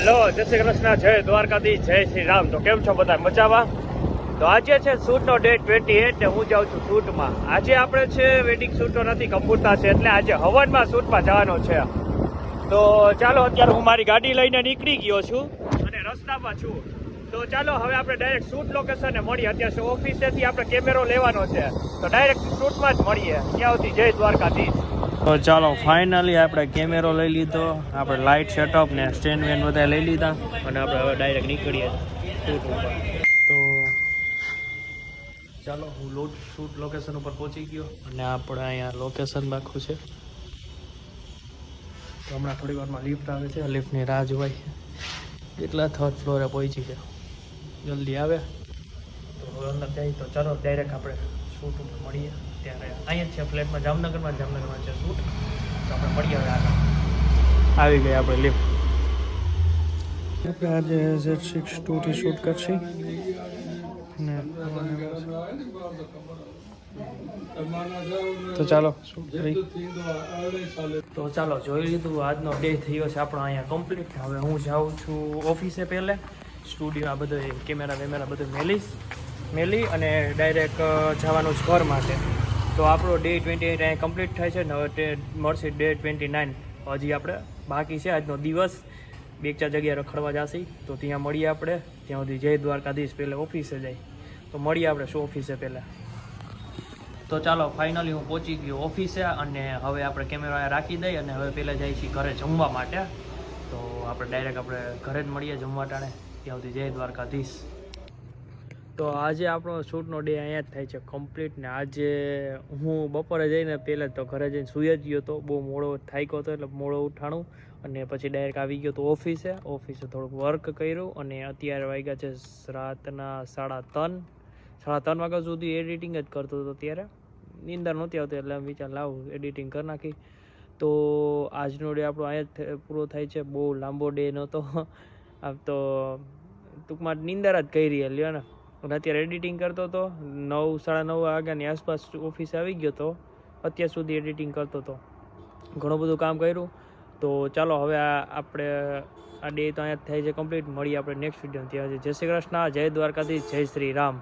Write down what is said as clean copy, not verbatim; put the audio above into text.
હાલો, જય શ્રી કૃષ્ણ, જય દ્વારકાધીશ, જય શ્રી રામ. તો કેમ છો બધા? મજામાં? તો આજે છે શૂટનો ડે 28 ને હું જાઉં છું શૂટમાં. આજે આપણે છે વેડિંગ શૂટો નથી, કપૂરતા છે, એટલે આજે હવનમાં શૂટમાં જવાનો છે. તો ચાલો, અત્યારે હું મારી ગાડી લઈને નીકળી ગયો છું અને રસ્તામાં છું. તો ચાલો હવે આપણે ડાયરેક્ટ શૂટ લોકેશને મળીએ. અત્યારે ઓફિસેથી આપણે કેમેરો લેવાનો છે, તો ડાયરેક્ટ શૂટમાં જ મળીએ. ત્યાં સુધી જય દ્વારકાધીશ. તો ચાલો, ફાઇનલી આપણે કેમેરો લઈ લીધો, આપણે લાઇટ સેટઅપ ને સ્ટેન્ડ વેન બધા લઈ લીધા અને આપણે હવે ડાયરેક્ટ નીકળીએ શૂટ ઉપર. તો ચાલો, હું શૂટ લોકેશન ઉપર પહોંચી ગયો અને આપણે અહીંયા લોકેશન આખું છે. તો હમણાં થોડી વારમાં લિફ્ટ આવે છે, લિફ્ટની રાહ જોવાય. કેટલા થર્ડ ફ્લોરે પહોંચી છે, જલ્દી આવે તો અંદર જાય. તો ચાલો ડાયરેક્ટ આપણે શૂટ ઉપર મળીએ. ત્યારે અહીંયા જ છે ફ્લેટમાં, જામનગરમાં છે શૂટ. તો આપણે મળીએ હવે આગળ. આવી ગઈ આપણે લિફ્ટ. આપણે આજે Z6-2થી શૂટ કરશી ને તો ચાલો શૂટ કરી. તો ચાલો, જોઈ લીધું, આજનો ડે થયો છે આપણો અહીંયા કમ્પ્લીટ. હવે હું જાઉં છું ઓફિસે. પહેલે સ્ટુડિયો આ બધું કેમેરા બધું મેલી અને ડાયરેક્ટ જવાનું જ ઘર માટે. તો આપણો ડે 28 અહીંયા કમ્પ્લીટ થાય છે ને હવે મળશે ડે 29. હજી આપણે બાકી છે આજનો દિવસ. બે ચાર જગ્યાએ રખડવા જશી, તો ત્યાં મળીએ આપણે. ત્યાં સુધી જય દ્વારકાધીશ. પહેલાં ઓફિસે જાય તો મળીએ આપણે શું ઓફિસે પહેલાં. તો ચાલો, ફાઇનલી હું પહોંચી ગયો ઓફિસે અને હવે આપણે કેમેરા રાખી દઈએ અને હવે પહેલાં જઈએ છીએ ઘરે જમવા માટે. તો આપણે ડાયરેક્ટ આપણે ઘરે જ મળીએ જમવા ટાણે. ત્યાં સુધી જય દ્વારકાધીશ. તો આજે આપણો શૂટનો ડે અહીંયા જ થાય છે કમ્પ્લીટ. ને આજે હું બપોરે જઈને પહેલાં તો ઘરે જઈને સૂઈ જ ગયો હતો. બહુ મોડો થાક્યો હતો એટલે મોડો ઉઠાણું અને પછી ડાયરેક્ટ આવી ગયો તો ઓફિસે થોડુંક વર્ક કર્યું અને અત્યારે વાગ્યા છે રાતના 3:30 વાગ્યા સુધી એડિટિંગ જ કરતો હતો. ત્યારે નીંદર નહોતી આવતી એટલે વિચાર લાવું એડિટિંગ કરી નાખી. તો આજનો ડે આપણો અહીંયા જ પૂરો થાય છે. બહુ લાંબો ડે નહોતો. આમ તો ટૂંકમાં નીંદર જ કરી લ્યો ને. અને અત્યારે એડિટિંગ કરતો હતો. 9-9:30 વાગ્યાની આસપાસ ઓફિસે આવી ગયો હતો. અત્યાર સુધી એડિટિંગ કરતો હતો. ઘણું બધું કામ કર્યું. તો ચાલો હવે આપણે આ ડે તો અહીંયા જ થાય છે કમ્પ્લીટ. મળીએ આપણે નેક્સ્ટ વિડીયો. ત્યાં જય શ્રી કૃષ્ણ, જય દ્વારકાધીશ, જય શ્રી રામ.